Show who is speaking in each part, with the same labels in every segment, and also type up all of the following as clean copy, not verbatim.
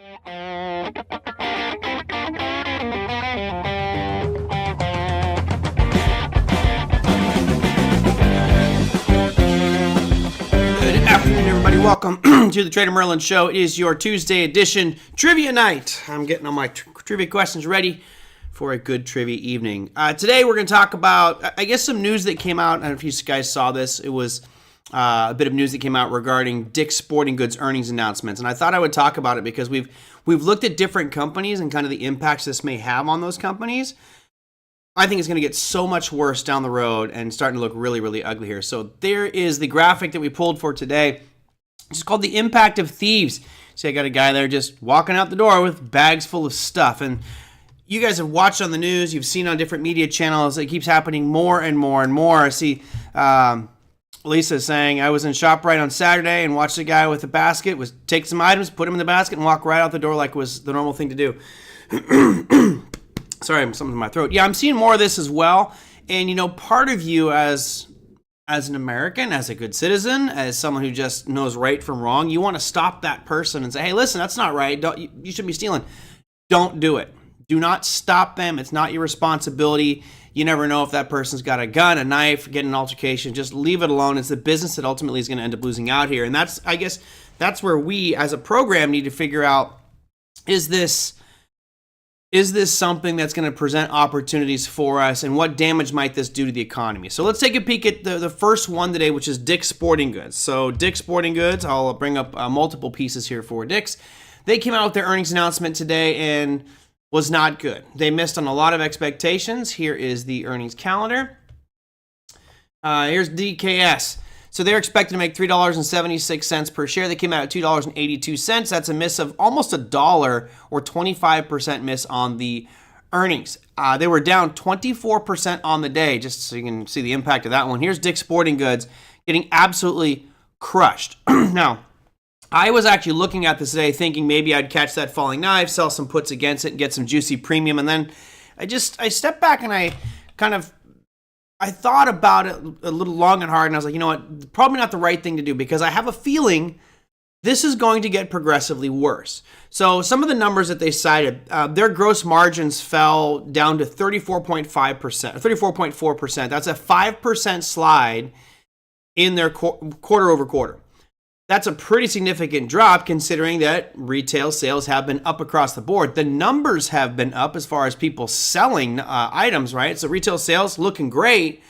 Speaker 1: Afternoon, everybody. Welcome to the TraderMerlin show. It is your Tuesday edition trivia night. I'm getting all my trivia questions ready for a good trivia evening. Today we're going to talk about, I guess, some news that came out. I don't know if you guys saw this. It was a bit of news that came out regarding Dick's Sporting Goods earnings announcements, and I thought I would talk about it because we've looked at different companies and kind of the impacts this may have on those companies. I think it's going to get so much worse down the road and starting to look really, really ugly here. So there is the graphic that we pulled for today. It's called the Impact of Thieves. See, I got a guy there just walking out the door with bags full of stuff. And you guys have watched on the news. You've seen on different media channels. It keeps happening more and more and more. I see Lisa saying, I was in ShopRite on Saturday and watched a guy with a basket, take some items, put them in the basket, and walk right out the door like it was the normal thing to do. Sorry, something in my throat. Yeah, I'm seeing more of this as well. And, you know, part of you as an American, as a good citizen, as someone who just knows right from wrong, you want to stop that person and say, hey, listen, that's not right. You shouldn't be stealing. Don't do it. Do not stop them. It's not your responsibility. You never know if that person's got a gun, a knife, getting an altercation. Just leave it alone. It's the business that ultimately is going to end up losing out here. And I guess that's where we as a program need to figure out, is this something that's going to present opportunities for us, and what damage might this do to the economy? So let's take a peek at the first one today, which is Dick's Sporting Goods. So Dick's Sporting Goods, I'll bring up multiple pieces here for Dick's. They came out with their earnings announcement today and was not good. They missed on a lot of expectations. Here is the earnings calendar. Here's DKS. So they're expected to make $3.76 per share. They came out at $2.82. That's a miss of almost $1, or 25% miss on the earnings. They were down 24% on the day, just so you can see the impact of that one. Here's Dick's Sporting Goods getting absolutely crushed. Now, I was actually looking at this today thinking maybe I'd catch that falling knife, sell some puts against it, and get some juicy premium. And then I stepped back and I thought about it a little long and hard, and I was like, you know what, probably not the right thing to do, because I have a feeling this is going to get progressively worse. So some of the numbers that they cited, their gross margins fell down to 34.5%, 34.4%. That's a 5% slide in their quarter over quarter. That's a pretty significant drop considering that retail sales have been up across the board. The numbers have been up as far as people selling items, right? So retail sales looking great.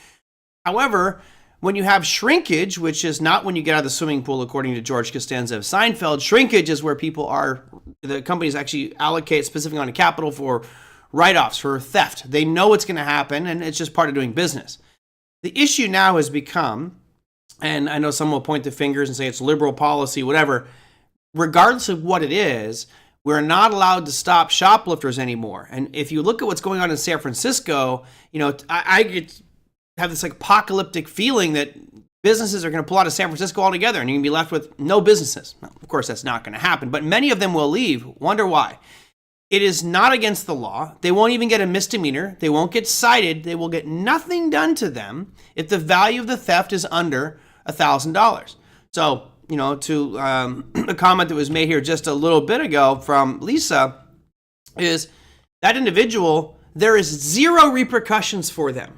Speaker 1: However, when you have shrinkage, which is not when you get out of the swimming pool, according to George Costanza of Seinfeld, shrinkage is where the companies actually allocate specifically on capital for write-offs, for theft. They know it's going to happen, and it's just part of doing business. The issue now has become, and I know some will point the fingers and say it's liberal policy, whatever. Regardless of what it is, we're not allowed to stop shoplifters anymore. And if you look at what's going on in San Francisco, you know, I have this like apocalyptic feeling that businesses are going to pull out of San Francisco altogether and you're going to be left with no businesses. Now, of course, that's not going to happen, but many of them will leave. Wonder why? It is not against the law. They won't even get a misdemeanor. They won't get cited. They will get nothing done to them if the value of the theft is under $1,000. So, you know, to a comment that was made here just a little bit ago from Lisa, is that individual, there is zero repercussions for them.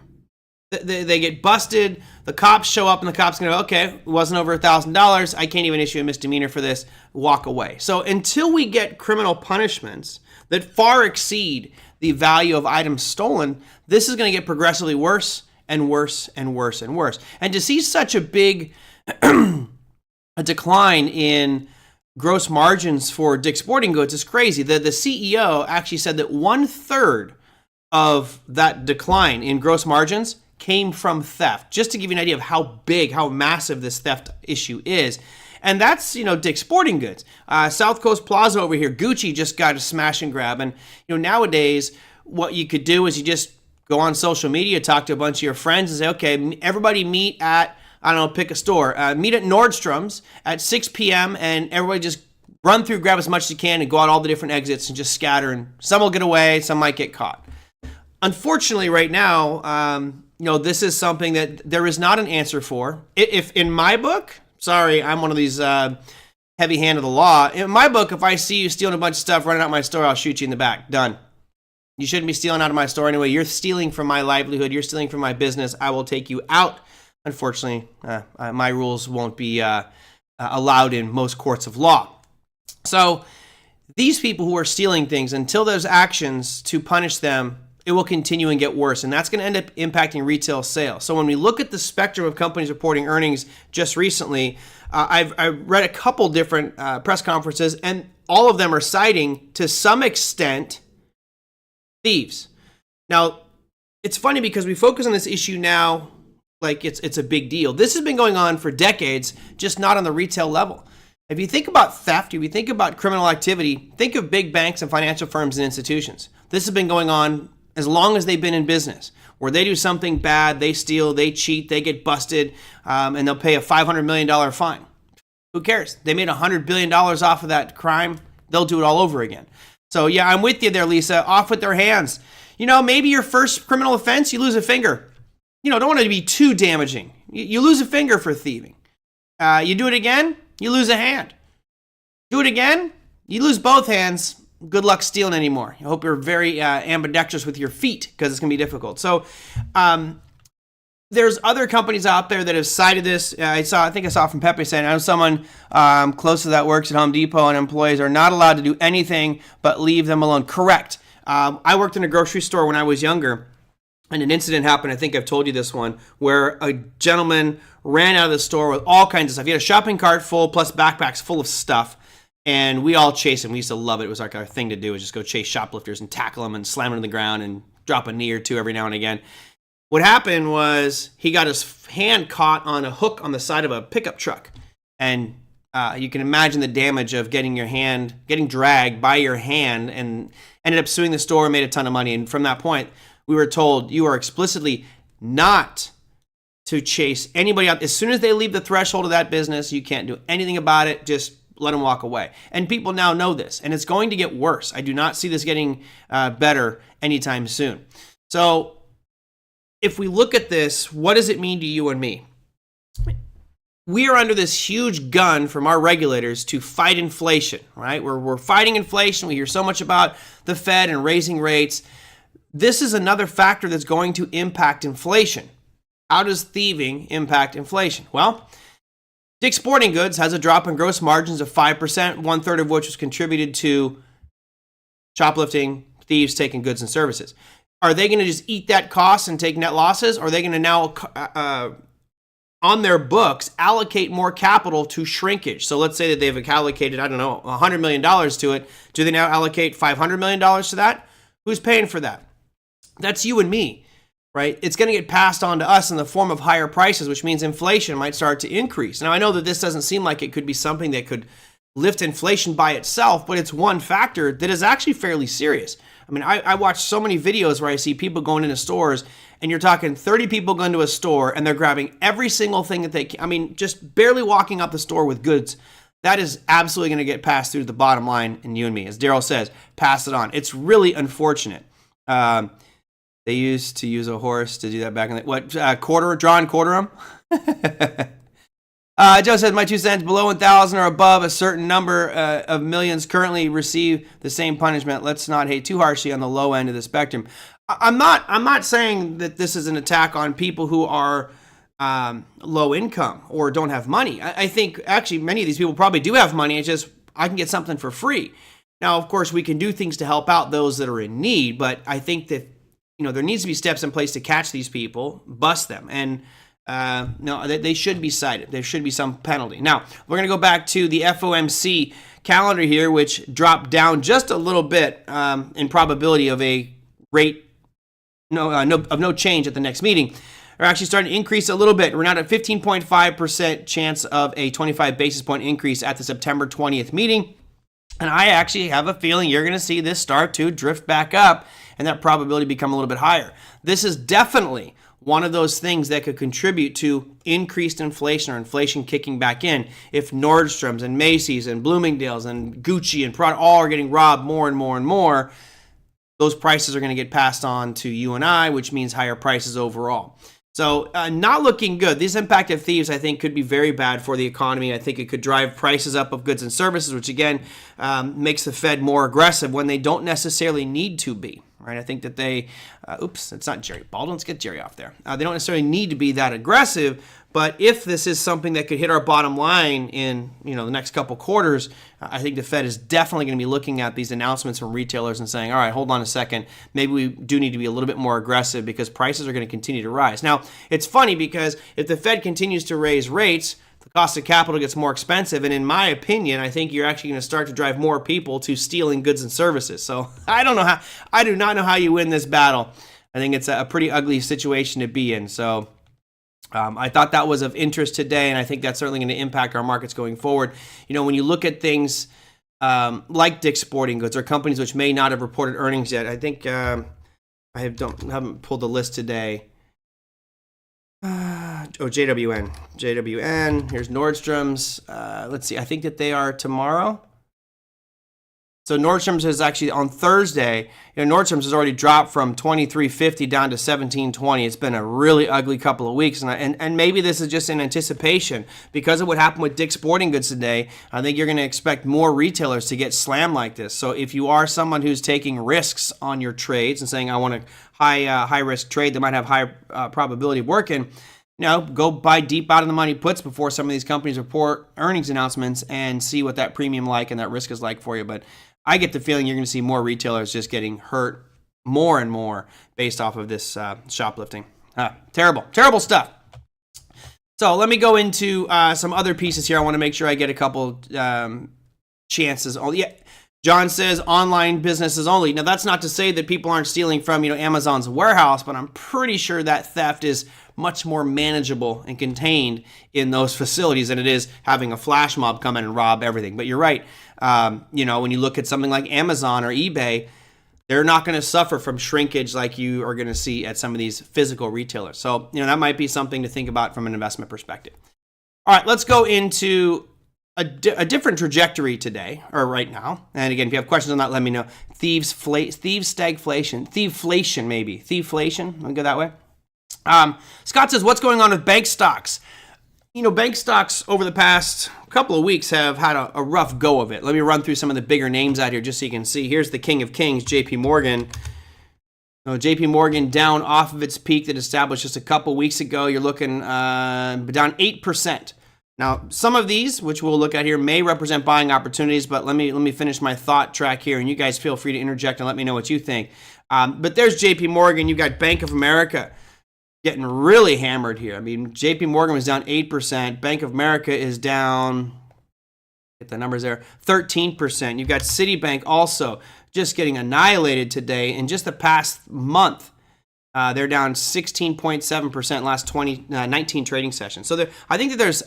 Speaker 1: They get busted, the cops show up, and the cops going to go, okay, it wasn't over $1,000. I can't even issue a misdemeanor for this. Walk away. So until we get criminal punishments that far exceed the value of items stolen, this is going to get progressively worse and worse and worse and worse. And to see such a big a decline in gross margins for Dick's Sporting Goods is crazy. The CEO actually said that 1/3 of that decline in gross margins came from theft, just to give you an idea of how big, how massive this theft issue is. And that's, you know, Dick's Sporting Goods. South Coast Plaza over here, Gucci just got a smash and grab. And, you know, nowadays, what you could do is you just go on social media, talk to a bunch of your friends and say, okay, everybody meet at, I don't know, pick a store. Meet at Nordstrom's at 6 p.m. and everybody just run through, grab as much as you can and go out all the different exits and just scatter. And some will get away, some might get caught. Unfortunately, right now, you know, this is something that there is not an answer for. If in my book, sorry, I'm one of these heavy hand of the law. In my book, if I see you stealing a bunch of stuff running out my store, I'll shoot you in the back. Done. You shouldn't be stealing out of my store anyway. You're stealing from my livelihood. You're stealing from my business. I will take you out. Unfortunately, my rules won't be allowed in most courts of law. So these people who are stealing things, until there's actions to punish them, it will continue and get worse. And that's going to end up impacting retail sales. So when we look at the spectrum of companies reporting earnings just recently, I've read a couple different press conferences, and all of them are citing, to some extent, thieves. Now, it's funny because we focus on this issue now like it's a big deal. This has been going on for decades, just not on the retail level. If you think about theft, if you think about criminal activity, think of big banks and financial firms and institutions. This has been going on as long as they've been in business, where they do something bad, they steal, they cheat, they get busted, and they'll pay a $500 million fine. Who cares? They made $100 billion off of that crime. They'll do it all over again. So yeah, I'm with you there, Lisa. Off with their hands. Maybe your first criminal offense, you lose a finger. Don't want it to be too damaging. You lose a finger for thieving. You do it again, you lose a hand. Do it again, you lose both hands. Good luck stealing anymore. I hope you're very ambidextrous with your feet, because it's going to be difficult. So there's other companies out there that have cited this. I think I saw from Pepe saying, I know someone close to that works at Home Depot, and employees are not allowed to do anything but leave them alone. Correct. I worked in a grocery store when I was younger, and an incident happened. I think I've told you this one, where a gentleman ran out of the store with all kinds of stuff. He had a shopping cart full, plus backpacks full of stuff. And we all chased him. We used to love it. It was like our thing to do, is just go chase shoplifters and tackle them and slam them to the ground and drop a knee or two every now and again. What happened was he got his hand caught on a hook on the side of a pickup truck. And you can imagine the damage of getting dragged by your hand, and ended up suing the store and made a ton of money. And from that point, we were told you are explicitly not to chase anybody out. As soon as they leave the threshold of that business, you can't do anything about it. Just let them walk away. And people now know this, and it's going to get worse. I do not see this getting better anytime soon. So if we look at this, what does it mean to you and me? We are under this huge gun from our regulators to fight inflation, right? We're fighting inflation. We hear so much about the Fed and raising rates. This is another factor that's going to impact inflation. How does thieving impact inflation? Well, Dick's Sporting Goods has a drop in gross margins of 5%, 1/3 of which was contributed to shoplifting, thieves taking goods and services. Are they going to just eat that cost and take net losses? Or are they going to now, on their books, allocate more capital to shrinkage? So let's say that they've allocated, $100 million to it. Do they now allocate $500 million to that? Who's paying for that? That's you and me. Right? It's going to get passed on to us in the form of higher prices, which means inflation might start to increase. Now, I know that this doesn't seem like it could be something that could lift inflation by itself, but it's one factor that is actually fairly serious. I mean, I watch so many videos where I see people going into stores, and you're talking 30 people going to a store, and they're grabbing every single thing that they can. I mean, just barely walking up the store with goods. That is absolutely going to get passed through to the bottom line in you and me. As Daryl says, pass it on. It's really unfortunate. They used to use a horse to do that back in the, draw and quarter them? Joe says, my 2 cents, below 1,000 or above a certain number of millions currently receive the same punishment. Let's not hate too harshly on the low end of the spectrum. I'm not saying that this is an attack on people who are low income or don't have money. I think actually many of these people probably do have money. It's just, I can get something for free. Now, of course, we can do things to help out those that are in need, but I think that there needs to be steps in place to catch these people, bust them, and no, they should be cited. There should be some penalty. Now, we're going to go back to the FOMC calendar here, which dropped down just a little bit in probability of a rate of no change at the next meeting. Are actually starting to increase a little bit. We're now at 15.5% chance of a 25 basis point increase at the September 20th meeting. And I actually have a feeling you're going to see this start to drift back up and that probability become a little bit higher. This is definitely one of those things that could contribute to increased inflation or inflation kicking back in. If Nordstrom's and Macy's and Bloomingdale's and Gucci and Prada all are getting robbed more and more and more, those prices are going to get passed on to you and I, which means higher prices overall. So not looking good. These Impact of Thieves, I think, could be very bad for the economy. I think it could drive prices up of goods and services, which again makes the Fed more aggressive when they don't necessarily need to be. Right? I think that they, oops, it's not Jerry Baldwin. Let's get Jerry off there. They don't necessarily need to be that aggressive, but if this is something that could hit our bottom line in the next couple quarters, I think the Fed is definitely going to be looking at these announcements from retailers and saying, all right, hold on a second, maybe we do need to be a little bit more aggressive because prices are going to continue to rise. Now, it's funny because if the Fed continues to raise rates, the cost of capital gets more expensive, and in my opinion, I think you're actually going to start to drive more people to stealing goods and services. So I do not know how you win this battle. I think it's a pretty ugly situation to be in. So I thought that was of interest today, and I think that's certainly going to impact our markets going forward. When you look at things like Dick's Sporting Goods or companies which may not have reported earnings yet, I think I haven't pulled the list today. JWN. Here's Nordstrom's. Let's see. I think that they are tomorrow. So Nordstrom's is actually on Thursday. Nordstrom's has already dropped from $23.50 down to $17.20. It's been a really ugly couple of weeks, and maybe this is just in anticipation because of what happened with Dick's Sporting Goods today. I think you're going to expect more retailers to get slammed like this. So if you are someone who's taking risks on your trades and saying I want a high risk trade that might have high probability of working, go buy deep out of the money puts before some of these companies report earnings announcements and see what that premium like and that risk is like for you. But I get the feeling you're going to see more retailers just getting hurt more and more based off of this shoplifting. Terrible stuff. So let me go into some other pieces here. I want to make sure I get a couple chances. John says online businesses only. Now, that's not to say that people aren't stealing from Amazon's warehouse, but I'm pretty sure that theft is much more manageable and contained in those facilities than it is having a flash mob come in and rob everything. But you're right. When you look at something like Amazon or eBay, they're not going to suffer from shrinkage like you are going to see at some of these physical retailers. So, that might be something to think about from an investment perspective. All right, let's go into a different trajectory today, or right now. And again, if you have questions on that, let me know. Thieflation, maybe. Thieflation, I'll go that way. Scott says, what's going on with bank stocks? Bank stocks over the past couple of weeks have had a rough go of it. Let me run through some of the bigger names out here just so you can see. Here's the king of kings, JP Morgan. JP Morgan down off of its peak that established just a couple weeks ago. You're looking down 8%. Now, some of these, which we'll look at here, may represent buying opportunities, but let me finish my thought track here, and you guys feel free to interject and let me know what you think. But there's JP Morgan. You got Bank of America getting really hammered here. I mean, JP Morgan was down 8%. Bank of America is down, get the numbers there, 13%. You've got Citibank also just getting annihilated today. In just the past month, they're down 16.7% last 19 trading sessions. So I think that there's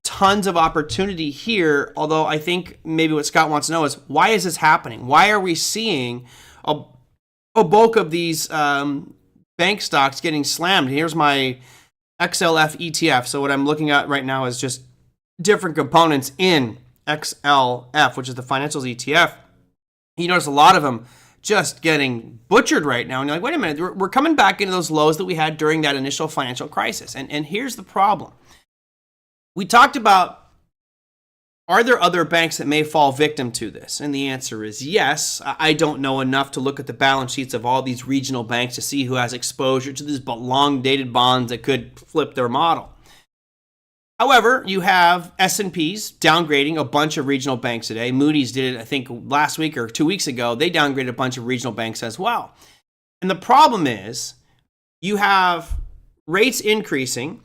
Speaker 1: tons of opportunity here, although I think maybe what Scott wants to know is, why is this happening? Why are we seeing a bulk of these bank stocks getting slammed? Here's my XLF ETF. So what I'm looking at right now is just different components in XLF, which is the financials ETF. You notice a lot of them just getting butchered right now. And you're like, wait a minute, we're coming back into those lows that we had during that initial financial crisis. And here's the problem. We talked about, are there other banks that may fall victim to this? And the answer is yes. I don't know enough to look at the balance sheets of all these regional banks to see who has exposure to these long-dated bonds that could flip their model. However, you have S&Ps downgrading a bunch of regional banks today. Moody's did it, I think, last week or 2 weeks ago. They downgraded a bunch of regional banks as well. And the problem is you have rates increasing,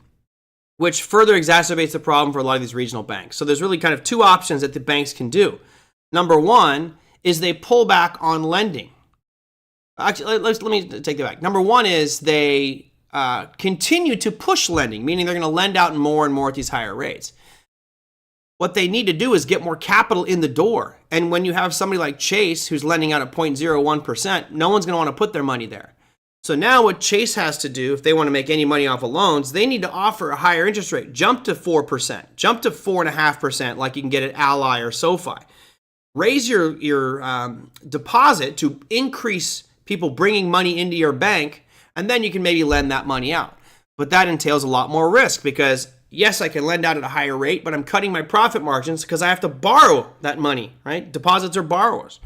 Speaker 1: which further exacerbates the problem for a lot of these regional banks. So there's really kind of two options that the banks can do. Number one is they pull back on lending. Actually, let me take that back. Number one is they continue to push lending, meaning they're going to lend out more and more at these higher rates. What they need to do is get more capital in the door. And when you have somebody like Chase who's lending out at 0.01%, no one's going to want to put their money there. So now what Chase has to do, if they want to make any money off of loans, they need to offer a higher interest rate. Jump to 4%, jump to 4.5% like you can get at Ally or SoFi. Raise your deposit to increase people bringing money into your bank, and then you can maybe lend that money out. but that entails a lot more risk because yes, I can lend out at a higher rate, but I'm cutting my profit margins because I have to borrow that money, right? Deposits are borrowers.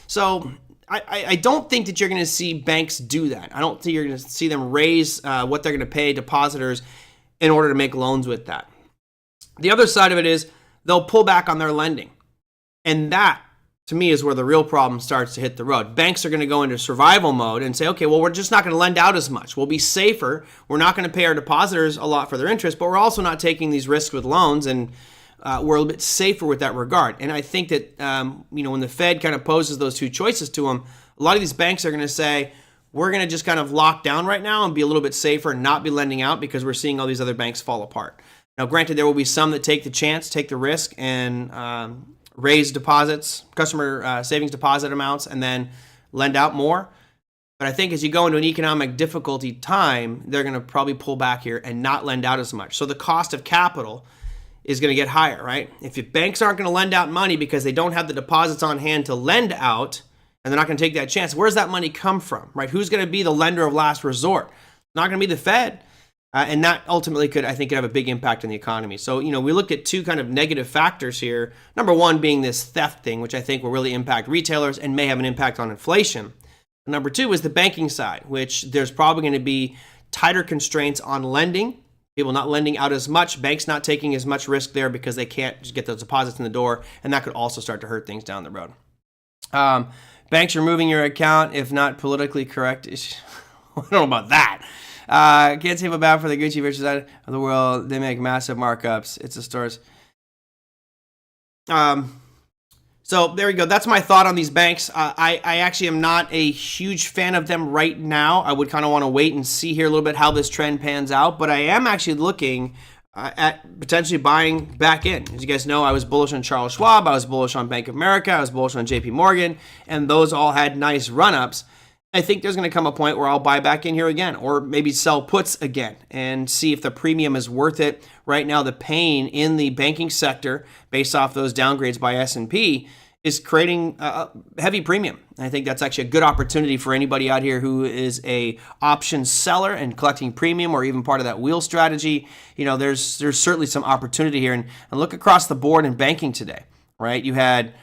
Speaker 1: So I don't think that you're going to see banks do that. I don't think you're going to see them raise what they're going to pay depositors in order to make loans with that. The other side of it is they'll pull back on their lending. And that, to me, is where the real problem starts to hit the road. Banks are going to go into survival mode and say, okay, well, we're just not going to lend out as much. We'll be safer. We're not going to pay our depositors a lot for their interest, but we're also not taking these risks with loans, and we're a little bit safer with that regard. And I think that, when the Fed kind of poses those two choices to them, a lot of these banks are going to say, we're going to just kind of lock down right now and be a little bit safer and not be lending out because we're seeing all these other banks fall apart. Now, granted, there will be some that take the chance, take the risk, and raise deposits, customer savings deposit amounts, and then lend out more. But I think as you go into an economic difficulty time, they're going to probably pull back here and not lend out as much. So the cost of capital is going to get higher, right? If banks aren't going to lend out money because they don't have the deposits on hand to lend out, and they're not going to take that chance, where's that money come from, right? Who's going to be the lender of last resort? Not going to be the Fed. And that ultimately could have a big impact on the economy. So, we looked at two kind of negative factors here. Number one being this theft thing, which I think will really impact retailers and may have an impact on inflation. And number two is the banking side, which there's probably going to be tighter constraints on lending. People not lending out as much, banks not taking as much risk there because they can't just get those deposits in the door. And that could also start to hurt things down the road. Banks removing your account if not politically correct. I don't know about that. Can't say bad for the Gucci versus side of the world. They make massive markups. It's the stores. So there we go. That's my thought on these banks. I actually am not a huge fan of them right now. I would kind of want to wait and see here a little bit how this trend pans out. But I am actually looking at potentially buying back in. As you guys know, I was bullish on Charles Schwab. I was bullish on Bank of America. I was bullish on JP Morgan. And those all had nice run-ups. I think there's going to come a point where I'll buy back in here again, or maybe sell puts again and see if the premium is worth it. Right now, the pain in the banking sector, based off those downgrades by S&P, is creating a heavy premium. And I think that's actually a good opportunity for anybody out here who is a option seller and collecting premium, or even part of that wheel strategy. There's certainly some opportunity here. And look across the board in banking today, right? You had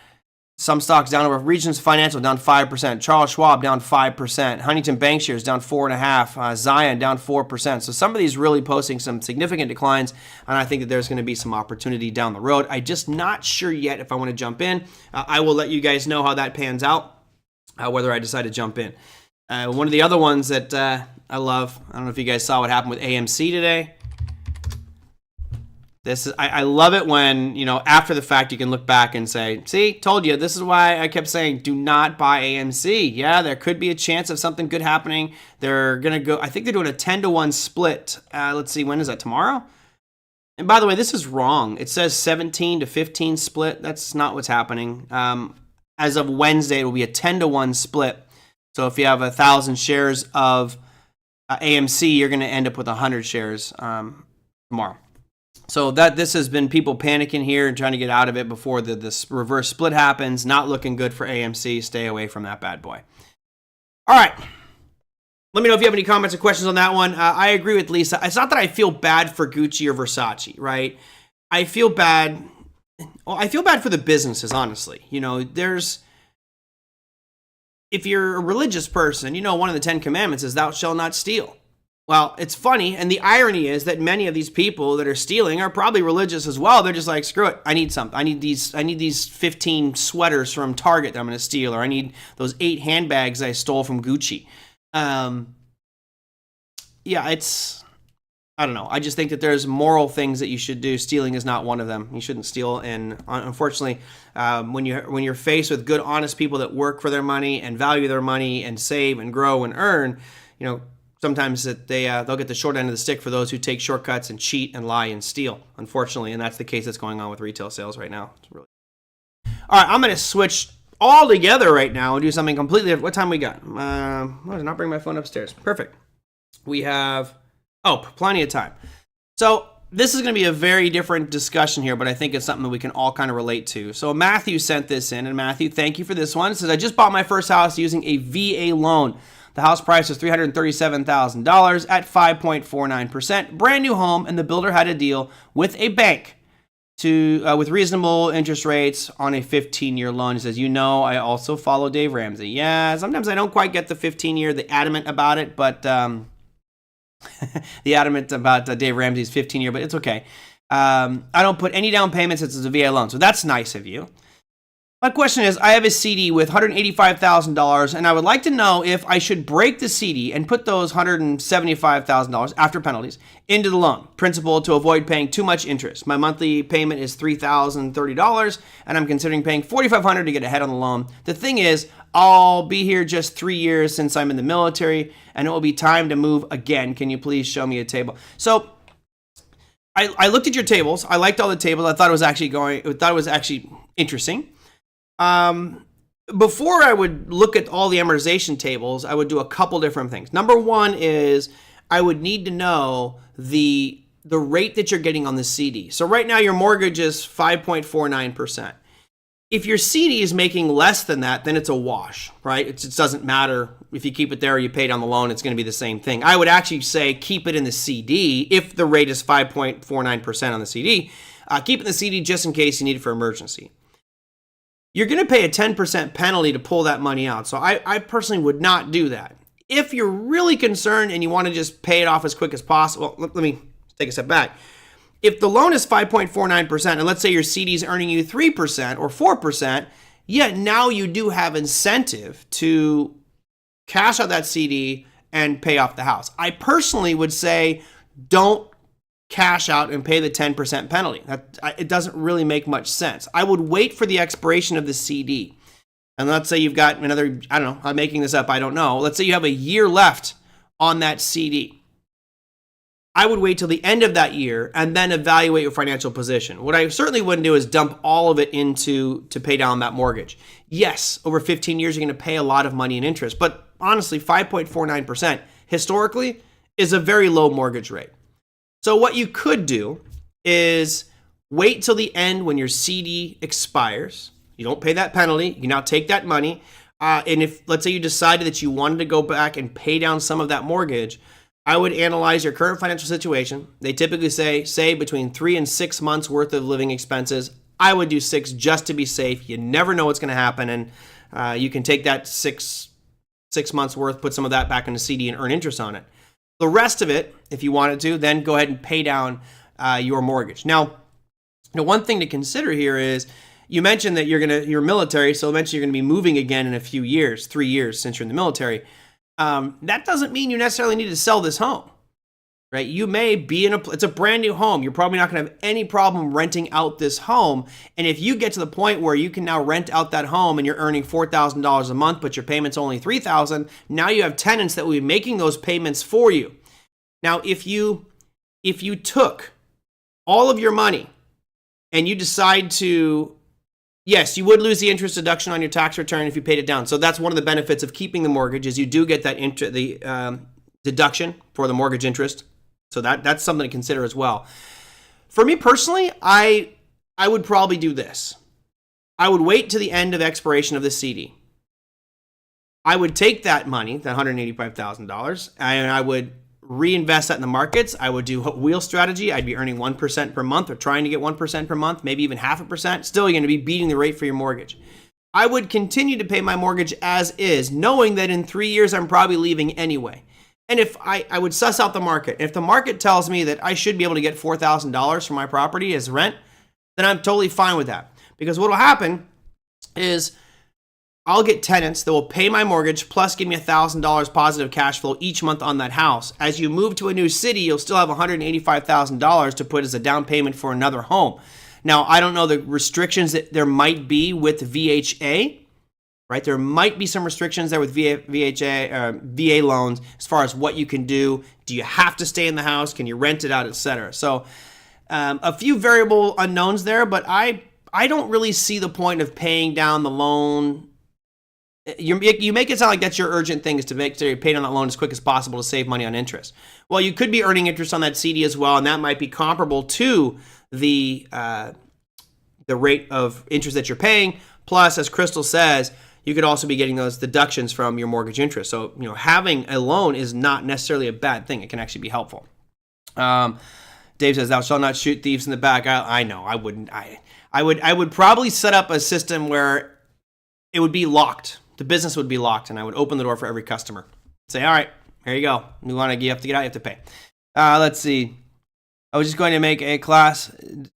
Speaker 1: some stocks down over. Regions Financial down 5%. Charles Schwab down 5%. Huntington Bankshares down 4.5%. Zion down 4%. So some of these really posting some significant declines, and I think that there's going to be some opportunity down the road. I'm just not sure yet if I want to jump in. I will let you guys know how that pans out, whether I decide to jump in. One of the other ones that I love, I don't know if you guys saw what happened with AMC today. I love it when, after the fact, you can look back and say, see, told you. This is why I kept saying, do not buy AMC. Yeah, there could be a chance of something good happening. They're going to go, I think they're doing a 10-to-1 split. Let's see, when is that, tomorrow? And by the way, this is wrong. It says 17-to-15 split. That's not what's happening. As of Wednesday, it will be a 10-to-1 split. So if you have 1,000 shares of AMC, you're going to end up with 100 shares tomorrow. So this has been people panicking here and trying to get out of it before this reverse split happens. Not looking good for AMC. Stay away from that bad boy. All right. Let me know if you have any comments or questions on that one. I agree with Lisa. It's not that I feel bad for Gucci or Versace, right? I feel bad. Well, I feel bad for the businesses, honestly. If you're a religious person, one of the 10 commandments is thou shalt not steal. Well, it's funny, and the irony is that many of these people that are stealing are probably religious as well. They're just like, screw it, I need something. I need these 15 sweaters from Target that I'm going to steal, or I need those 8 handbags I stole from Gucci. I don't know. I just think that there's moral things that you should do. Stealing is not one of them. You shouldn't steal, and unfortunately, when you're faced with good, honest people that work for their money and value their money and save and grow and earn, sometimes that they'll get the short end of the stick for those who take shortcuts and cheat and lie and steal, unfortunately. And that's the case that's going on with retail sales right now. All right, I'm going to switch all together right now and do something completely different. What time we got? I did not bring my phone upstairs. Perfect. We have, plenty of time. So this is going to be a very different discussion here, but I think it's something that we can all kind of relate to. So Matthew sent this in, and Matthew, thank you for this one. It says, I just bought my first house using a VA loan. The house price was $337,000 at 5.49%. Brand new home, and the builder had a deal with a bank with reasonable interest rates on a 15-year loan. He says, I also follow Dave Ramsey. Yeah, sometimes I don't quite get the 15-year, the adamant about it, but the adamant about Dave Ramsey's 15-year, but it's okay. I don't put any down payments since it's a VA loan, so that's nice of you. My question is, I have a CD with $185,000, and I would like to know if I should break the CD and put those $175,000 after penalties into the loan principal to avoid paying too much interest. My monthly payment is $3,030, and I'm considering paying $4,500 to get ahead on the loan. The thing is, I'll be here just 3 years since I'm in the military, and it will be time to move again. Can you please show me a table? So I looked at your tables. I liked all the tables. I thought it was actually interesting. Before I would look at all the amortization tables, I would do a couple different things. Number one is I would need to know the rate that you're getting on the CD. So right now your mortgage is 5.49%. If your CD is making less than that, then it's a wash, right? It doesn't matter if you keep it there or you pay down the loan, it's going to be the same thing. I would actually say keep it in the CD if the rate is 5.49% on the CD. Keep it in the CD just in case you need it for emergency. You're going to pay a 10% penalty to pull that money out. So I personally would not do that. If you're really concerned and you want to just pay it off as quick as possible, let me take a step back. If the loan is 5.49%, and let's say your CD is earning you 3% or 4%, now you do have incentive to cash out that CD and pay off the house. I personally would say don't cash out and pay the 10% penalty. It doesn't really make much sense. I would wait for the expiration of the CD. And let's say you've got another, I don't know, I'm making this up, I don't know. Let's say you have a year left on that CD. I would wait till the end of that year and then evaluate your financial position. What I certainly wouldn't do is dump all of it to pay down that mortgage. Yes, over 15 years, you're going to pay a lot of money in interest, but honestly, 5.49% historically is a very low mortgage rate. So what you could do is wait till the end when your CD expires. You don't pay that penalty. You now take that money. And if, let's say you decided that you wanted to go back and pay down some of that mortgage, I would analyze your current financial situation. They typically say between 3 and 6 months worth of living expenses. I would do 6 just to be safe. You never know what's going to happen. And you can take that six months worth, put some of that back in the CD and earn interest on it. The rest of it, if you wanted to, then go ahead and pay down your mortgage. Now, one thing to consider here is you mentioned that you're military, so eventually you're going to be moving again in a few years, 3 years since you're in the military. That doesn't mean you necessarily need to sell this home, right? You may be it's a brand new home. You're probably not going to have any problem renting out this home. And if you get to the point where you can now rent out that home and you're earning $4,000 a month, but your payment's only $3,000, now you have tenants that will be making those payments for you. Now, if you took all of your money and you decide to, yes, you would lose the interest deduction on your tax return if you paid it down. So that's one of the benefits of keeping the mortgage is you do get that deduction for the mortgage interest. So that's something to consider as well. For me personally, I would probably do this. I would wait to the end of expiration of the CD. I would take that money, that $185,000, and I would reinvest that in the markets. I would do a wheel strategy. I'd be earning 1% per month or trying to get 1% per month, maybe even 0.5%. Still, you're going to be beating the rate for your mortgage. I would continue to pay my mortgage as is, knowing that in 3 years, I'm probably leaving anyway. And if I would suss out the market. If the market tells me that I should be able to get $4,000 for my property as rent, then I'm totally fine with that. Because what will happen is I'll get tenants that will pay my mortgage plus give me $1,000 positive cash flow each month on that house. As you move to a new city, you'll still have $185,000 to put as a down payment for another home. Now, I don't know the restrictions that there might be with VHA, right? There might be some restrictions there with VA loans as far as what you can do. Do you have to stay in the house? Can you rent it out, etc.? So a few variable unknowns there, but I don't really see the point of paying down the loan. You make it sound like that's your urgent thing is to make sure you pay down that loan as quick as possible to save money on interest. Well, you could be earning interest on that CD as well, and that might be comparable to the rate of interest that you're paying. Plus, as Crystal says, you could also be getting those deductions from your mortgage interest. So, having a loan is not necessarily a bad thing. It can actually be helpful. Dave says, "Thou shalt not shoot thieves in the back." I know, I wouldn't. I would probably set up a system where it would be locked. The business would be locked, and I would open the door for every customer. Say, "All right, here you go. You have to get out, you have to pay." Let's see. I was just going to make a class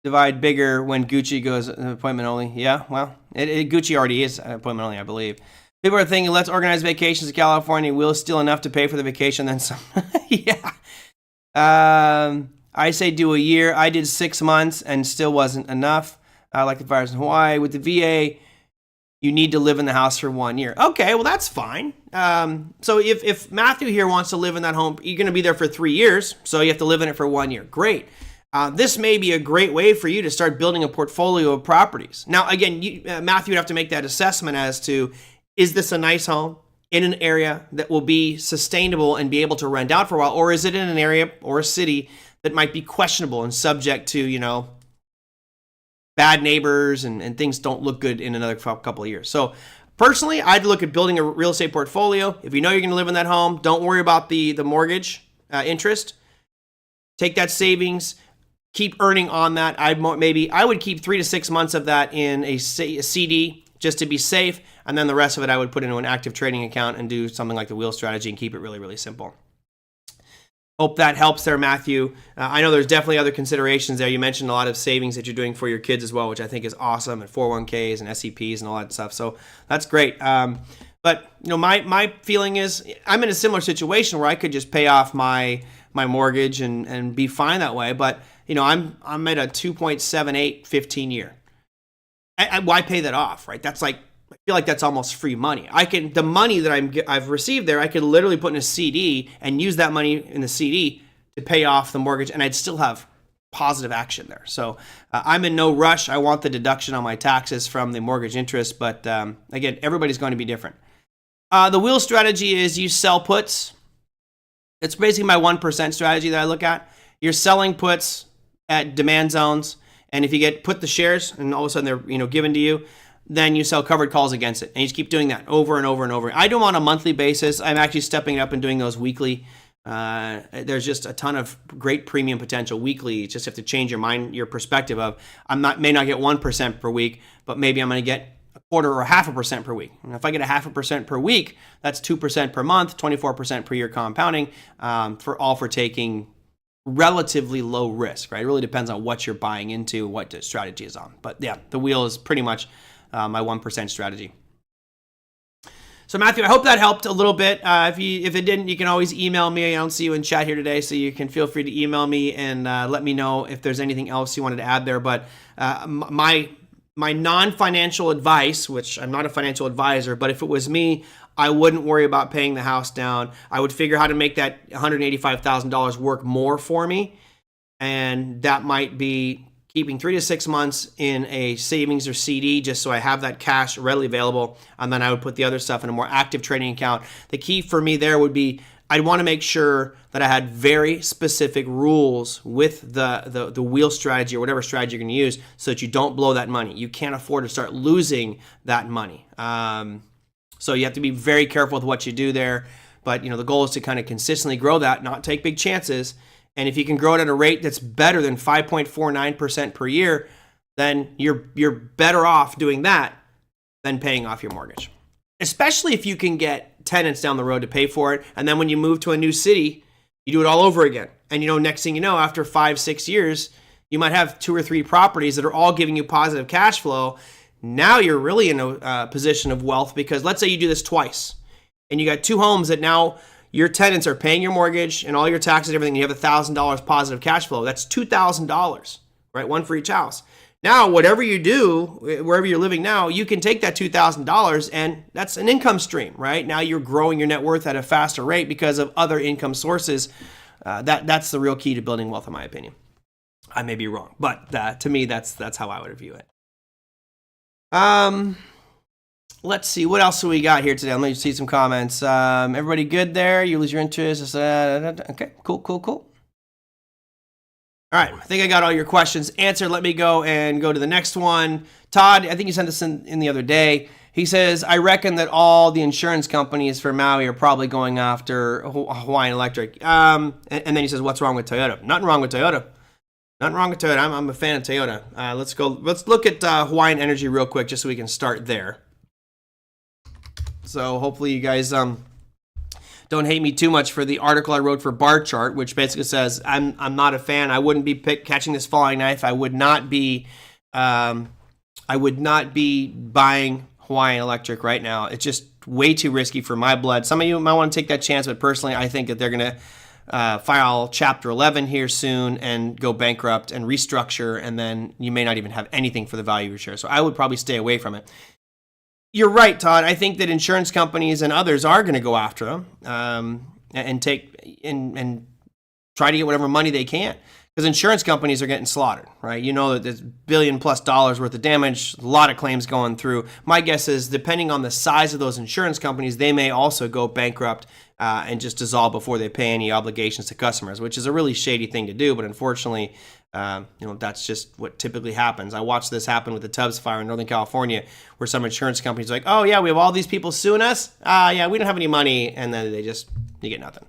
Speaker 1: divide bigger when Gucci goes appointment only. Yeah, well, Gucci already is appointment only, I believe. People are thinking, let's organize vacations to California. We'll steal enough to pay for the vacation, then some. Yeah. I say do a year. I did 6 months and still wasn't enough. Like the fires in Hawaii. With the VA, you need to live in the house for 1 year. Okay, well, that's fine. So if Matthew here wants to live in that home, you're going to be there for 3 years, so you have to live in it for 1 year. Great. This may be a great way for you to start building a portfolio of properties. Now, again, Matthew would have to make that assessment as to, is this a nice home in an area that will be sustainable and be able to rent out for a while, or is it in an area or a city that might be questionable and subject to, bad neighbors and things don't look good in another couple of years. So personally, I'd look at building a real estate portfolio. If you know you're going to live in that home, don't worry about the mortgage interest. Take that savings, keep earning on that. I would keep 3 to 6 months of that in a CD just to be safe, and then the rest of it I would put into an active trading account and do something like the wheel strategy and keep it really, really simple. Hope that helps there, Matthew. I know there's definitely other considerations there. You mentioned a lot of savings that you're doing for your kids as well, which I think is awesome, and 401ks and SEPs and all that stuff. So that's great. But my feeling is I'm in a similar situation where I could just pay off my mortgage and be fine that way. But I'm at a 2.78 15 year. Why pay that off, right? That's like, I feel like that's almost free money. The money that I've received there, I could literally put in a CD and use that money in the CD to pay off the mortgage, and I'd still have positive action there. So I'm in no rush. I want the deduction on my taxes from the mortgage interest, but again, everybody's going to be different. The wheel strategy is you sell puts. It's basically my 1% strategy that I look at. You're selling puts at demand zones, and if you put the shares and all of a sudden they're given to you, then you sell covered calls against it. And you just keep doing that over and over and over. I do them on a monthly basis. I'm actually stepping it up and doing those weekly. There's just a ton of great premium potential weekly. You just have to change your perspective of, may not get 1% per week, but maybe I'm going to get a quarter or 0.5% per week. And if I get 0.5% per week, that's 2% per month, 24% per year compounding, for taking relatively low risk, right? It really depends on what you're buying into, what the strategy is on. But yeah, the wheel is pretty much my 1% strategy. So Matthew, I hope that helped a little bit. If it didn't, you can always email me. I don't see you in chat here today, so you can feel free to email me and let me know if there's anything else you wanted to add there. But my non-financial advice, which I'm not a financial advisor, but if it was me, I wouldn't worry about paying the house down. I would figure how to make that $185,000 work more for me, and that might be keeping 3 to 6 months in a savings or CD just so I have that cash readily available, and then I would put the other stuff in a more active trading account. The key for me there would be I'd want to make sure that I had very specific rules with the wheel strategy or whatever strategy you're going to use so that you don't blow that money. You can't afford to start losing that money. So you have to be very careful with what you do there. But the goal is to kind of consistently grow that, not take big chances. And if you can grow it at a rate that's better than 5.49% per year, then you're better off doing that than paying off your mortgage. Especially if you can get tenants down the road to pay for it. And then when you move to a new city, you do it all over again. And next thing you know, after 5-6 years, you might have 2 or 3 properties that are all giving you positive cash flow. Now you're really in a position of wealth, because let's say you do this twice and you got 2 homes that now your tenants are paying your mortgage and all your taxes, everything. You have $1,000 positive cash flow. That's $2,000, right? One for each house. Now, whatever you do, wherever you're living now, you can take that $2,000 and that's an income stream, right? Now you're growing your net worth at a faster rate because of other income sources. That's the real key to building wealth, in my opinion. I may be wrong, but to me, that's how I would view it. Let's see, what else do we got here today? Let me see some comments. Everybody good there? You lose your interest? Okay, cool. All right, I think I got all your questions answered. Let me go to the next one. Todd, I think you sent this in the other day. He says, I reckon that all the insurance companies for Maui are probably going after Hawaiian Electric. And then he says, what's wrong with Toyota? Nothing wrong with Toyota. Nothing wrong with Toyota. I'm a fan of Toyota. Let's look at Hawaiian Energy real quick just so we can start there. So hopefully you guys don't hate me too much for the article I wrote for Bar Chart, which basically says I'm not a fan. I wouldn't be catching this falling knife. I would not be buying Hawaiian Electric right now. It's just way too risky for my blood. Some of you might want to take that chance, but personally, I think that they're going to file Chapter 11 here soon and go bankrupt and restructure, and then you may not even have anything for the value of your share. So I would probably stay away from it. You're right, Todd. I think that insurance companies and others are going to go after them and try to get whatever money they can. Because insurance companies are getting slaughtered, right? You know that there's $1 billion+ worth of damage, a lot of claims going through. My guess is, depending on the size of those insurance companies, they may also go bankrupt and just dissolve before they pay any obligations to customers, which is a really shady thing to do. But unfortunately, that's just what typically happens. I watched this happen with the Tubbs fire in Northern California, where some insurance companies are like, oh yeah, we have all these people suing us. Yeah, we don't have any money, and then you get nothing.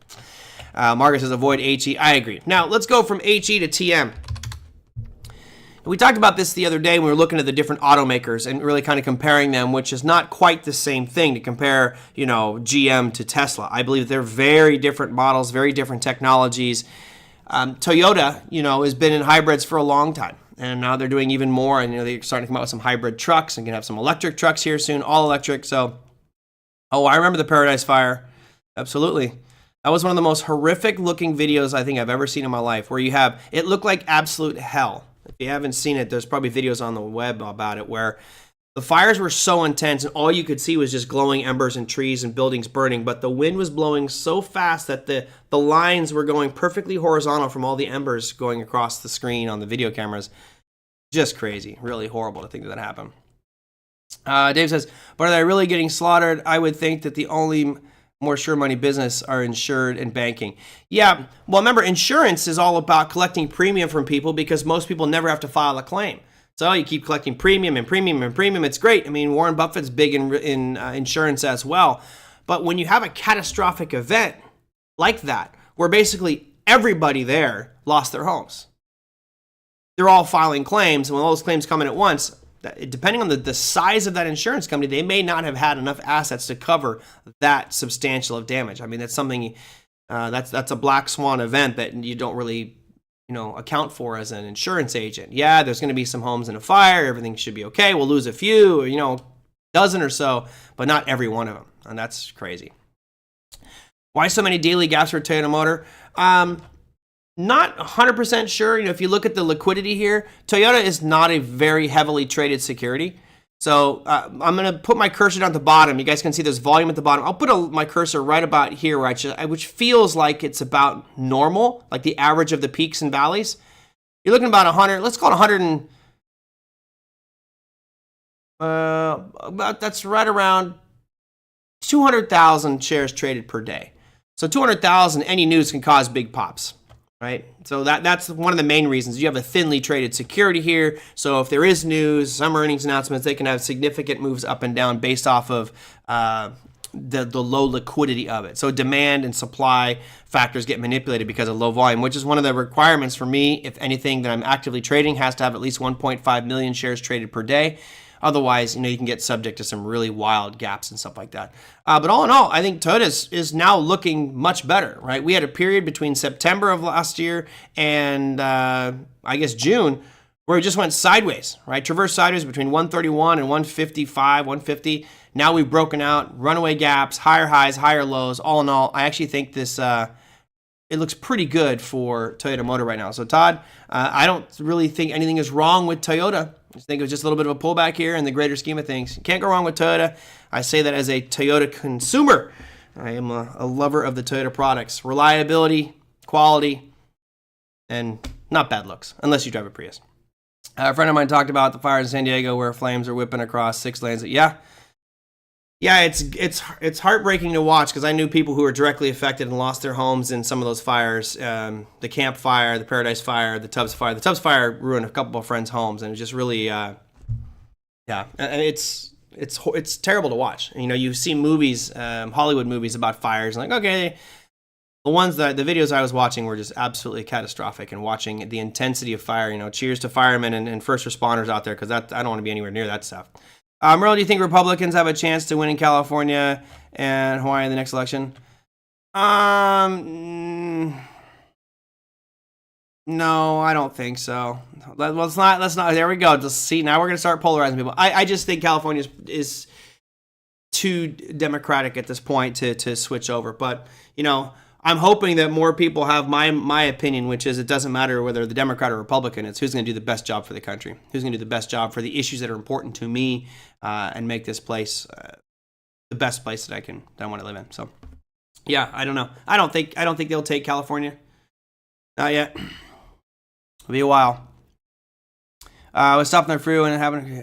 Speaker 1: Margaret says, avoid HE. I agree. Now, let's go from HE to TM. We talked about this the other day when we were looking at the different automakers and really kind of comparing them, which is not quite the same thing to compare, GM to Tesla. I believe they're very different models, very different technologies. Toyota, has been in hybrids for a long time, and now they're doing even more, and they're starting to come out with some hybrid trucks and going to have some electric trucks here soon, all electric. So, I remember the Paradise Fire. Absolutely. That was one of the most horrific looking videos I think I've ever seen in my life, where it looked like absolute hell. If you haven't seen it, there's probably videos on the web about it, where the fires were so intense and all you could see was just glowing embers and trees and buildings burning, but the wind was blowing so fast that the lines were going perfectly horizontal from all the embers going across the screen on the video cameras. Just crazy. Really horrible to think that happened. Dave says, but are they really getting slaughtered? I would think that the only more sure money business are insured and banking. Yeah, well, remember, insurance is all about collecting premium from people because most people never have to file a claim. So you keep collecting premium and premium and premium. It's great. I mean, Warren Buffett's big in insurance as well. But when you have a catastrophic event like that, where basically everybody there lost their homes, they're all filing claims, and when all those claims come in at once, depending on the size of that insurance company, they may not have had enough assets to cover that substantial of damage. I mean, that's something that's a black swan event that you don't really account for as an insurance agent. Yeah, there's going to be some homes in a fire. Everything should be okay. We'll lose a few, dozen or so, but not every one of them, and that's crazy. Why so many daily gaps for Toyota Motor? Not 100% sure. If you look at the liquidity here, Toyota is not a very heavily traded security. So I'm going to put my cursor down at the bottom. You guys can see there's volume at the bottom. I'll put my cursor right about here, which feels like it's about normal, like the average of the peaks and valleys. You're looking about 100. Let's call it 100. That's right around 200,000 shares traded per day. So 200,000, any news can cause big pops. Right, so that's one of the main reasons. You have a thinly traded security here, so if there is news, some earnings announcements, they can have significant moves up and down based off of the low liquidity of it. So demand and supply factors get manipulated because of low volume, which is one of the requirements for me. If anything that I'm actively trading has to have at least 1.5 million shares traded per day. Otherwise, you can get subject to some really wild gaps and stuff like that. But all in all, I think Toyota is now looking much better, right? We had a period between September of last year and I guess June where it just went sideways, right? Traversed sideways between 131 and 155, 150. Now we've broken out, runaway gaps, higher highs, higher lows. All in all, I actually think this it looks pretty good for Toyota Motor right now. So Todd, I don't really think anything is wrong with Toyota. I think it was just a little bit of a pullback here in the greater scheme of things. You can't go wrong with Toyota. I say that as a Toyota consumer. I am a lover of the Toyota products. Reliability, quality, and not bad looks, unless you drive a Prius. A friend of mine talked about the fires in San Diego where flames are whipping across 6 lanes. Yeah, it's heartbreaking to watch because I knew people who were directly affected and lost their homes in some of those fires. The Camp Fire, the Paradise Fire, the Tubbs Fire. The Tubbs Fire ruined a couple of friends' homes, and it just really, and it's it's terrible to watch. You know, you see movies, Hollywood movies about fires, and like, okay, the videos I was watching were just absolutely catastrophic. And watching the intensity of fire, you know, cheers to firemen and first responders out there, because I don't want to be anywhere near that stuff. Merlin, do you think Republicans have a chance to win in California and Hawaii in the next election? No, I don't think so. Let's not. There we go. Just see, now we're gonna start polarizing people. I just think California is too democratic at this point to switch over. But you know, I'm hoping that more people have my opinion, which is it doesn't matter whether the Democrat or Republican. It's who's going to do the best job for the country, who's going to do the best job for the issues that are important to me, and make this place the best place that I want to live in. So, yeah, I don't know. I don't think they'll take California. Not yet. It'll be a while. We're stopping there through and having.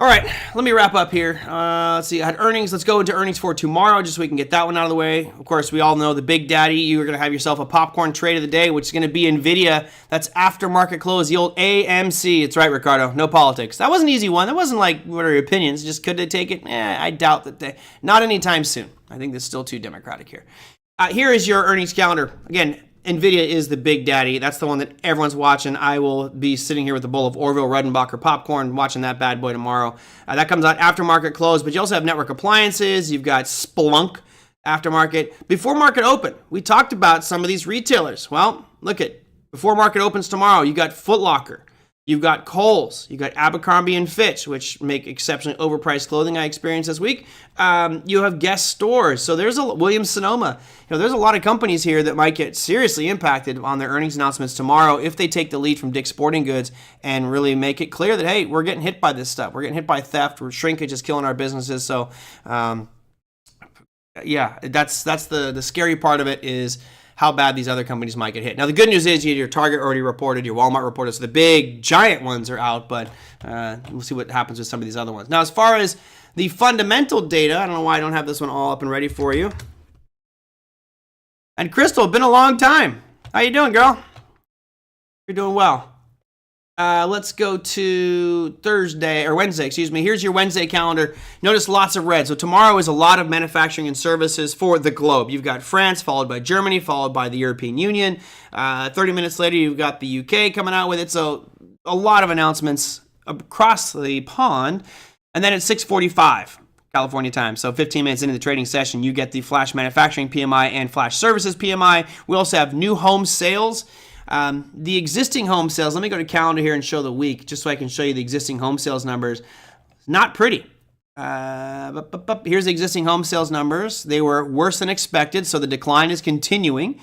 Speaker 1: All right, let me wrap up here. Let's see. I had earnings. Let's go into earnings for tomorrow, just so we can get that one out of the way. Of course, we all know the big daddy. You are going to have yourself a popcorn trade of the day, which is going to be NVIDIA. That's after market close, the old AMC. It's right, Ricardo. No politics. That was an easy one. That wasn't like, what are your opinions? Just could they take it? I doubt that not anytime soon. I think that's still too democratic here. Here is your earnings calendar. Again, NVIDIA is the big daddy. That's the one that everyone's watching. I will be sitting here with a bowl of Orville Redenbacher popcorn watching that bad boy tomorrow. That comes out after market close, but you also have network appliances. You've got Splunk aftermarket. Before market open, we talked about some of these retailers. Well, look at before market opens tomorrow, you got Foot Locker. You've got Kohl's, you've got Abercrombie and Fitch, which make exceptionally overpriced clothing I experienced this week. You have Guest Stores. So there's Williams-Sonoma. You know, there's a lot of companies here that might get seriously impacted on their earnings announcements tomorrow if they take the lead from Dick's Sporting Goods and really make it clear that, hey, we're getting hit by this stuff. We're getting hit by theft. Shrinkage is killing our businesses. So, yeah, that's the scary part of it is how bad these other companies might get hit. Now, the good news is your Target already reported, your Walmart reported, so the big, giant ones are out, but we'll see what happens with some of these other ones. Now, as far as the fundamental data, I don't know why I don't have this one all up and ready for you. And Crystal, been a long time. How you doing, girl? You're doing well. Let's go to Wednesday, excuse me. Here's your Wednesday calendar. Notice lots of red. So tomorrow is a lot of manufacturing and services for the globe. You've got France, followed by Germany, followed by the European Union. 30 minutes later, you've got the UK coming out with it. So a lot of announcements across the pond. And then at 6:45 California time, so 15 minutes into the trading session, you get the flash manufacturing PMI and flash services PMI. We also have new home sales. The existing home sales, let me go to calendar here and show the week, just so I can show you the existing home sales numbers. Not pretty. Here's the existing home sales numbers. They were worse than expected, so the decline is continuing.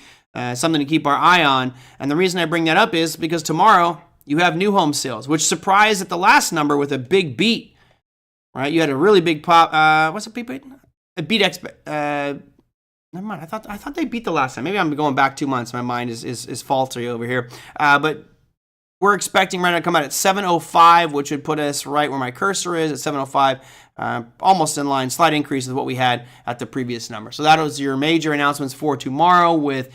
Speaker 1: Something to keep our eye on. And the reason I bring that up is because tomorrow you have new home sales, which surprised at the last number with a big beat. Right? You had a really big pop. What's a big beat? A beat Never mind. I thought they beat the last time. Maybe I'm going back 2 months. My mind is faulty over here. But we're expecting right now to come out at 7:05, which would put us right where my cursor is at 7:05, almost in line. Slight increase with what we had at the previous number. So that was your major announcements for tomorrow with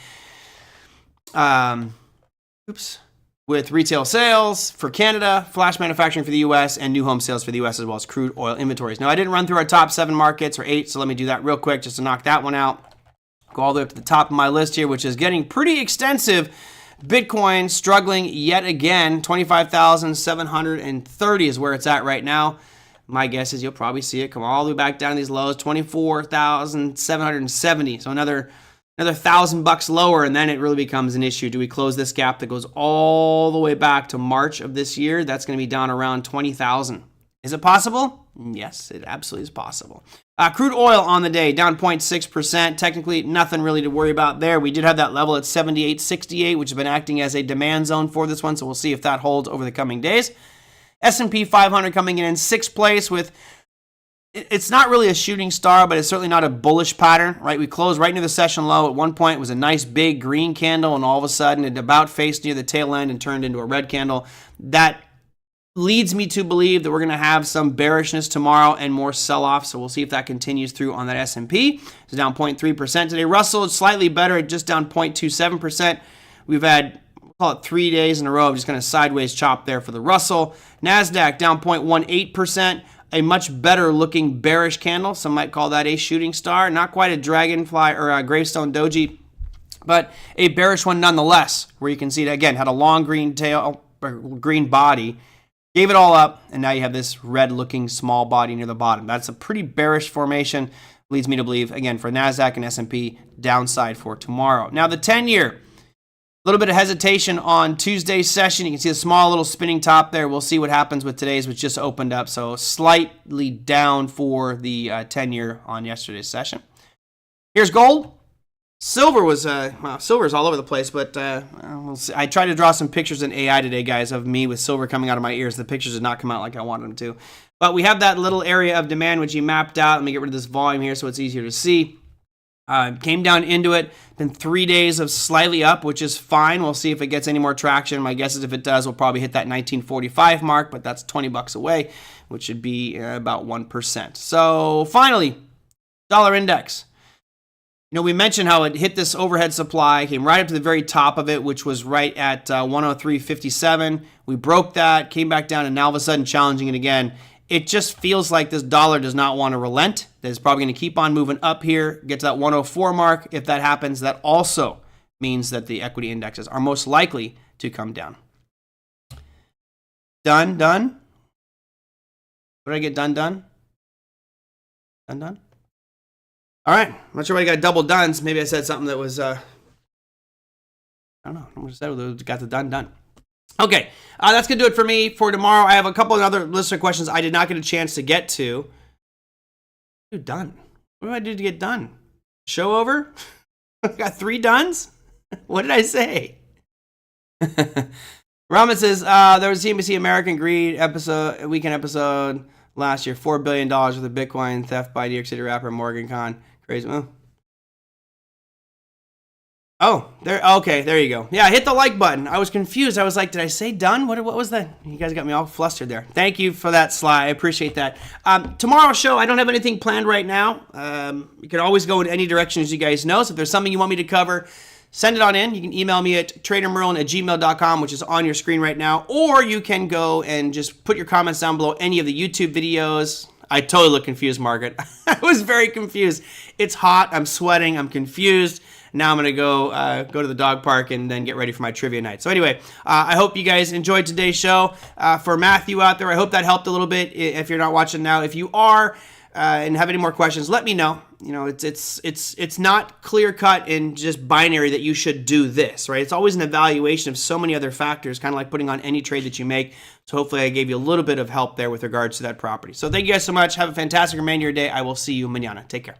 Speaker 1: retail sales for Canada, flash manufacturing for the U.S., and new home sales for the U.S., as well as crude oil inventories. Now, I didn't run through our top 7 markets or 8, so let me do that real quick just to knock that one out. Go all the way up to the top of my list here, which is getting pretty extensive. Bitcoin struggling yet again. 25,730 is where it's at right now. My guess is you'll probably see it come all the way back down to these lows, 24,770. So another $1,000 lower, and then it really becomes an issue. Do we close this gap that goes all the way back to March of this year? That's going to be down around 20,000. Is it possible? Yes, it absolutely is possible. Crude oil on the day, down 0.6%. Technically, nothing really to worry about there. We did have that level at 78.68, which has been acting as a demand zone for this one, so we'll see if that holds over the coming days. S&P 500 coming in 6th place with, it's not really a shooting star, but it's certainly not a bullish pattern, right? We closed right near the session low. At one point, it was a nice big green candle, and all of a sudden, it about faced near the tail end and turned into a red candle. That leads me to believe that we're going to have some bearishness tomorrow and more sell-off, so we'll see if that continues through on that S&P. It's down 0.3% today. Russell is slightly better, just down 0.27%. We've had, we'll call it 3 days in a row of just kind of sideways chop there for the Russell. NASDAQ down 0.18%. a much better looking bearish candle. Some might call that a shooting star. Not quite a dragonfly or a gravestone doji, but a bearish one nonetheless, where you can see it again, had a long green tail, or green body, gave it all up, and now you have this red looking small body near the bottom. That's a pretty bearish formation. Leads me to believe, again, for NASDAQ and S&P, downside for tomorrow. Now the 10-year, a little bit of hesitation on Tuesday's session. You can see a small little spinning top there. We'll see what happens with today's, which just opened up. So slightly down for the 10-year on yesterday's session. Here's gold. Silver was, well, silver's all over the place, but we'll see. I tried to draw some pictures in AI today, guys, of me with silver coming out of my ears. The pictures did not come out like I wanted them to. But we have that little area of demand, which you mapped out. Let me get rid of this volume here so it's easier to see. Came down into it. Been 3 days of slightly up, which is fine. We'll see if it gets any more traction. My guess is if it does, we'll probably hit that 1945 mark, but that's 20 bucks away, which should be about 1%. So finally, dollar index. You know, we mentioned how it hit this overhead supply, came right up to the very top of it, which was right at 103.57. We broke that, came back down, and now all of a sudden challenging it again. It just feels like this dollar does not want to relent. That it's probably going to keep on moving up here, get to that 104 mark. If that happens, that also means that the equity indexes are most likely to come down. Done? What did I get done? Done? All right. I'm not sure why I got double duns. Maybe I said something that was, I don't know. I'm going to say got the done. Okay. That's going to do it for me for tomorrow. I have a couple of other listener questions I did not get a chance to get to. Dude, done. What do I do to get done? Show over? I got 3 duns? What did I say? Raman says, there was a CNBC American Greed weekend episode last year. $4 billion worth of Bitcoin theft by New York City rapper Morgan Khan. Crazy. Oh, there. Okay, there you go. Yeah, hit the like button. I was confused. I was like, did I say done? What was that? You guys got me all flustered there. Thank you for that, Sly. I appreciate that. Tomorrow's show, I don't have anything planned right now. You can always go in any direction, as you guys know. So if there's something you want me to cover, send it on in. You can email me at TraderMerlin@gmail.com, which is on your screen right now. Or you can go and just put your comments down below any of the YouTube videos. I totally look confused, Margaret. I was very confused. It's hot. I'm sweating. I'm confused. Now I'm going to go to the dog park and then get ready for my trivia night. So anyway, I hope you guys enjoyed today's show. For Matthew out there, I hope that helped a little bit if you're not watching now. If you are and have any more questions, let me know. You know, it's not clear cut and just binary that you should do this, right? It's always an evaluation of so many other factors, kind of like putting on any trade that you make. So hopefully I gave you a little bit of help there with regards to that property. So thank you guys so much. Have a fantastic remainder of your day. I will see you mañana. Take care.